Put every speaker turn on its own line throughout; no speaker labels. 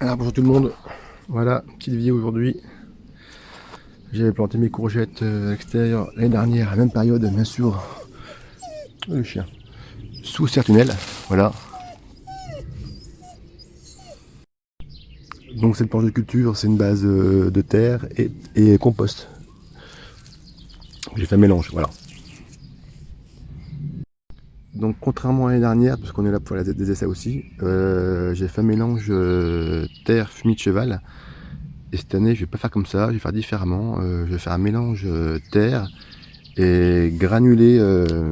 Alors bonjour tout le monde, voilà, petite vidéo aujourd'hui. J'avais planté mes courgettes à l'extérieur l'année dernière, à la même période, bien sûr. Oh, le chien. Sous serre-tunnel, voilà. Donc cette planche de culture, c'est une base de terre et compost. J'ai fait un mélange, voilà. Donc contrairement à l'année dernière, parce qu'on est là pour des essais aussi, j'ai fait un mélange terre fumier de cheval. Et cette année, je vais pas faire comme ça, je vais faire différemment. Je vais faire un mélange terre et granulé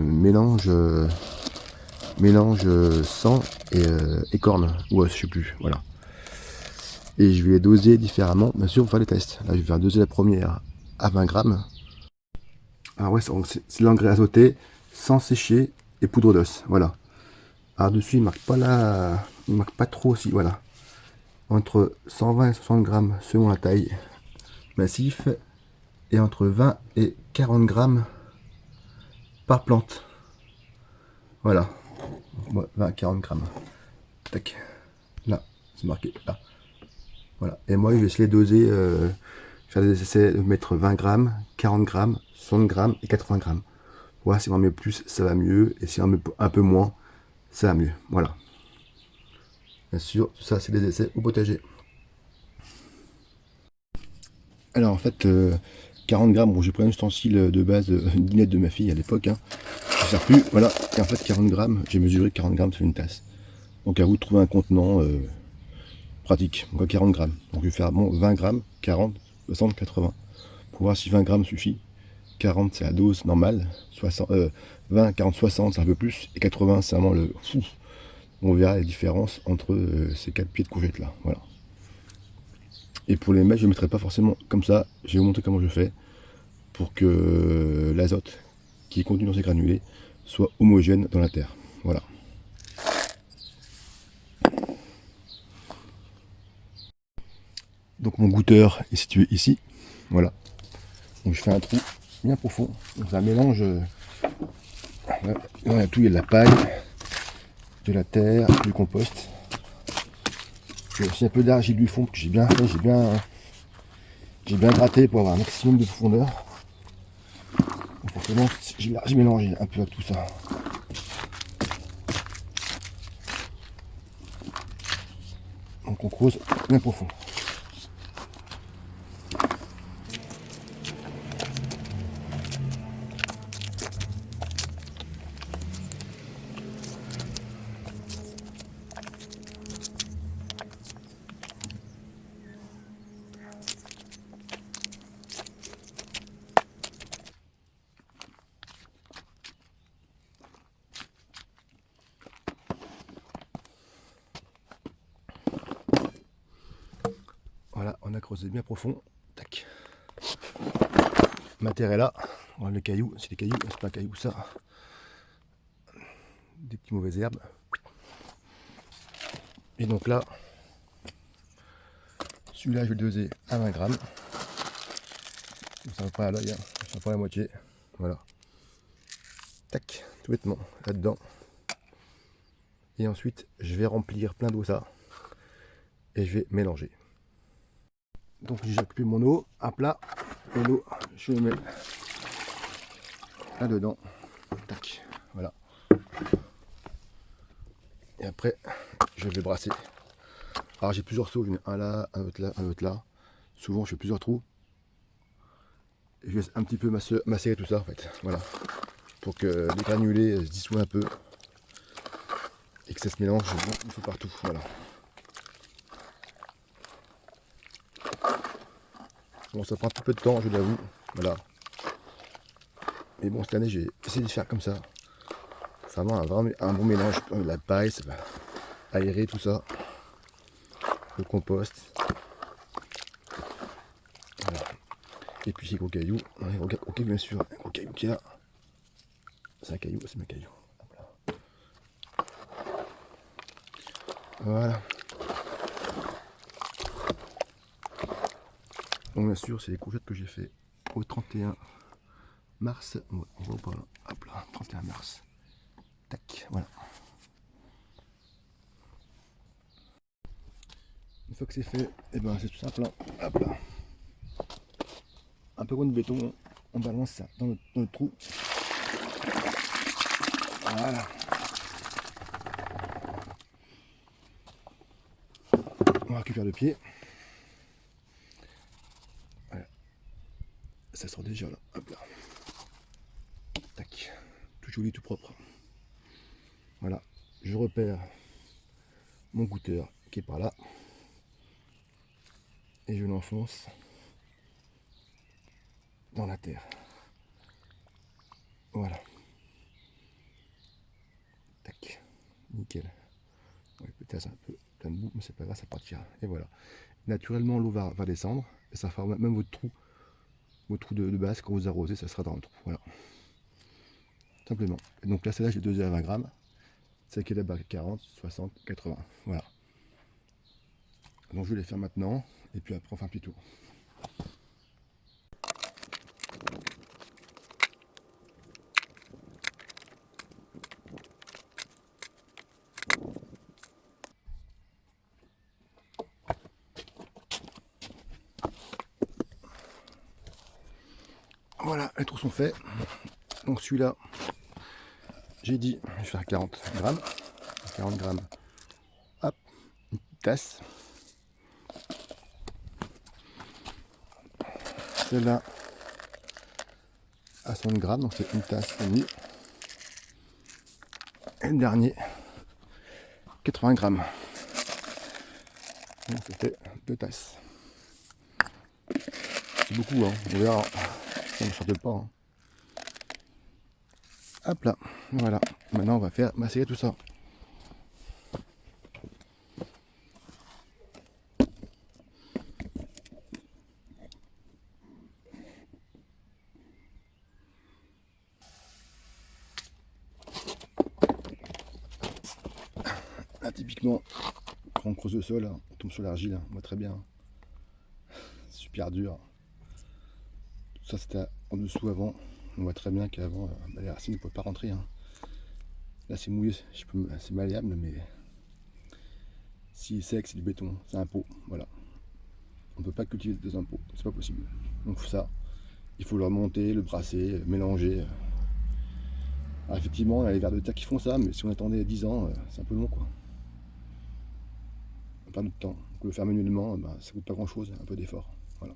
mélange sang et corne, ou je sais plus, voilà. Et je vais les doser différemment, bien sûr, pour faire les tests. Là, je vais faire doser la première à 20 grammes. Alors ouais, c'est l'engrais azoté, sans sécher et poudre d'os, voilà. Alors dessus, il marque pas trop aussi, voilà. Entre 120 et 60 grammes selon la taille, massif, et entre 20 et 40 grammes par plante. Voilà, 20 à 40 grammes. Tac, là, c'est marqué, là. Voilà. Et moi, je vais essayer de doser, faire des essais de mettre 20 grammes, 40 grammes, 60 grammes et 80 grammes. Voilà, si on en met plus, ça va mieux. Et si on en met un peu moins, ça va mieux. Voilà. Bien sûr, tout ça, c'est des essais au potager. Alors, en fait, 40 grammes, bon, j'ai pris un ustensile de base, une dinette de ma fille à l'époque. Hein. Ça ne sert plus. Voilà. Et en fait, 40 grammes, j'ai mesuré 40 grammes, c'est une tasse. Donc, à vous de trouver un contenant pratique. Donc, 40 grammes. Donc, je vais faire bon, 20 grammes, 40, 60, 80. Pour voir si 20 grammes suffit. 40 c'est la dose normale, 60, 20, 40, 60 c'est un peu plus, et 80 c'est vraiment le fou. On verra la différence entre ces 4 pieds de courgettes là. Voilà. Et pour les mettre, je ne mettrai pas forcément comme ça, je vais vous montrer comment je fais pour que l'azote qui est contenu dans ces granulés soit homogène dans la terre. Voilà. Donc mon goûteur est situé ici. Voilà. Donc je fais un trou bien profond. Donc un mélange. Là, il y a tout, il y a de la paille, de la terre, du compost. J'ai aussi un peu d'argile du fond que j'ai bien fait, j'ai bien gratté pour avoir un maximum de profondeur. Donc forcément, j'ai mélangé un peu avec tout ça. Donc on creuse bien profond. Voilà, on a creusé bien profond. Tac. Ma terre est là. On va les cailloux, c'est des cailloux, c'est pas un caillou ça. Des petites mauvaises herbes. Et donc là, celui-là je vais le doser à 20 grammes. Ça va pas à l'œil, hein. Ça va pas à la moitié. Voilà. Tac, tout bêtement, là-dedans. Et ensuite, je vais remplir plein d'eau ça. Et je vais mélanger. Donc j'ai occupé mon eau à plat. Et l'eau, je le mets là-dedans. Tac, voilà. Et après, je vais brasser. Alors j'ai plusieurs seaux, j'en ai un là, un autre là, un autre là. Souvent je fais plusieurs trous. Et je laisse un petit peu macérer tout ça en fait. Voilà. Pour que les granulés se dissoient un peu. Et que ça se mélange un peu partout. Voilà. Bon, ça prend un petit peu de temps, je l'avoue. Voilà. Mais bon, cette année j'ai essayé de faire comme ça. Vraiment un bon mélange. La paille, ça va aérer tout ça. Le compost. Voilà. Et puis ces gros cailloux. Ok, bien sûr, un gros caillou qui est là. C'est un caillou, c'est ma caillou. Voilà. Donc bien sûr, c'est les courgettes que j'ai fait au 31 mars. On va par là. Hop là, 31 mars. Tac, voilà. Une fois que c'est fait, et ben c'est tout simple. Hein. Hop là. Un peu moins de béton, on balance ça dans notre trou. Voilà. On récupère le pied. Voilà. Ça sort déjà là. Hop là. Tac. Tout joli, tout propre. Voilà. Je repère mon goûteur qui est par là. Et je l'enfonce dans la terre. Voilà. Tac. Nickel. Ouais, peut-être un peu plein de boue, mais c'est pas grave, ça partira. Et voilà. Naturellement, l'eau va descendre. Et ça fera même votre trou de base, quand vous arrosez, ça sera dans le trou. Voilà. Simplement. Et donc là, c'est là, j'ai dosé à 20 grammes. C'est qu'il est à 40, 60, 80. Voilà. Donc je vais les faire maintenant. Et puis après, on fait un petit tour. Voilà, les trous sont faits. Donc celui-là, j'ai dit, je vais faire 40 grammes. 40 grammes. Hop, une petite tasse. Celle-là, à 100 grammes, donc c'est une tasse et demie. Et le dernier, 80 grammes. Donc ça fait 2 tasses. C'est beaucoup, hein. On verra. Ça ne sorte pas. Hein. Hop là, voilà. Maintenant on va faire masser tout ça. Là typiquement, quand on creuse le sol, on tombe sur l'argile, on voit très bien. Super dur. Tout ça c'était en dessous avant. On voit très bien qu'avant, les racines ne pouvaient pas rentrer. Hein. Là c'est mouillé, c'est malléable, mais si sec, c'est du béton, c'est un pot. Voilà. On ne peut pas cultiver des impôts, c'est pas possible. Donc ça, il faut le remonter, le brasser, mélanger. Alors effectivement, il y a les vers de terre qui font ça, mais si on attendait 10 ans, c'est un peu long quoi. On perd de temps. Donc le faire manuellement, ça coûte pas grand chose, un peu d'effort. Voilà.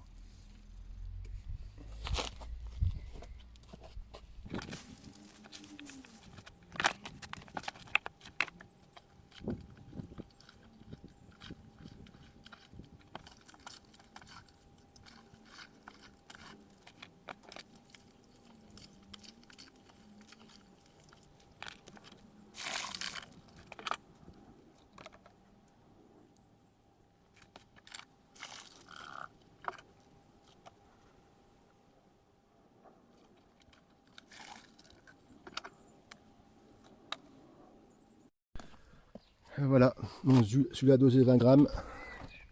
Voilà, donc celui-là dosé 20 grammes,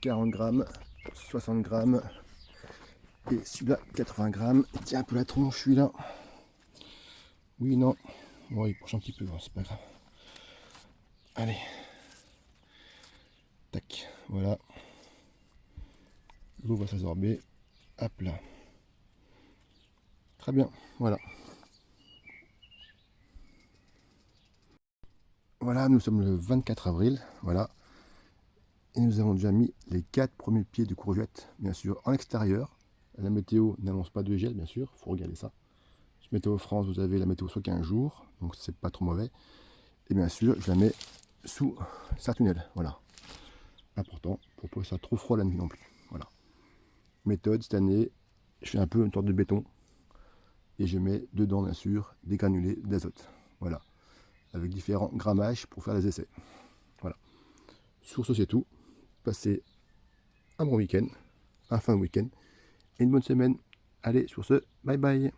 40 grammes, 60 grammes, et celui-là 80 grammes. Il tient un peu la tronche celui-là. Oui, non. Bon, il penche un petit peu, c'est pas grave. Allez. Tac, voilà. L'eau va s'absorber. Hop là. Très bien, voilà. Voilà, nous sommes le 24 avril, voilà. Et nous avons déjà mis les 4 premiers pieds de courgettes, bien sûr, en extérieur. La météo n'annonce pas de gel, bien sûr, il faut regarder ça. Sur Météo France, vous avez la météo sur 15 jours, donc c'est pas trop mauvais. Et bien sûr, je la mets sous sa tunnel, voilà. Important, pour pas que ça soit trop froid la nuit non plus, voilà. Méthode, cette année, je fais un peu une sorte de béton. Et je mets dedans, bien sûr, des granulés d'azote, voilà. Avec différents grammages pour faire les essais. Voilà. Sur ce, c'est tout. Passez un bon week-end, un fin de week-end et une bonne semaine. Allez, sur ce, bye bye.